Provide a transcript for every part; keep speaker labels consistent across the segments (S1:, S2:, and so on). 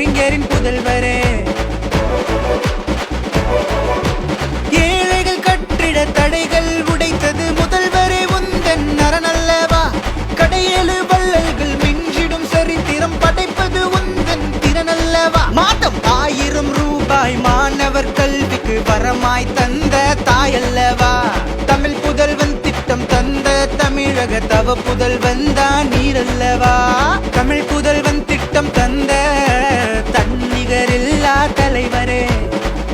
S1: அறிஞரின் புதல்வரே. ஏழைகள் கட்டிட தடைகள் உடைத்தது முதல்வரே உந்தன் அரணல்லவா. கடையேழு வள்ளல்கள் மிஞ்சிடும் சரித்திரம் படைப்பது உந்தன் திறனல்லவா. மாதம் 1000 ரூபாய் மாணவர் கல்விக்கு வரமாய் தந்த தாயல்லவா. தமிழ் புதல்வன் திட்டம் தந்த தமிழக தவ புதல்வன் தான் நீரல்லவா. தமிழ் புதல்வன் திட்டம் தந்த தன்னிகரில்லா தலைவரே.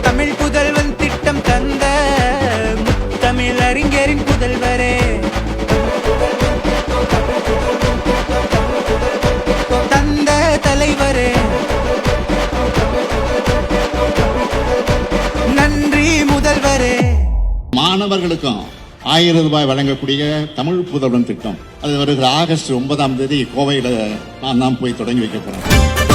S1: தமிழ் புதல்வன் திட்டம் தந்த முத்தமிழ் அறிஞரின் புதல்வரே. தந்த தலைவரே நன்றி முதல்வரே.
S2: மாணவர்களுக்கும் 1000 ரூபாய் வழங்கக்கூடிய தமிழ் புதல்வன் திட்டம் அது வருகிற ஆகஸ்ட் 9ஆம் தேதி கோவையில் நான் தான் போய் தொடங்கி வைக்க போறேன்.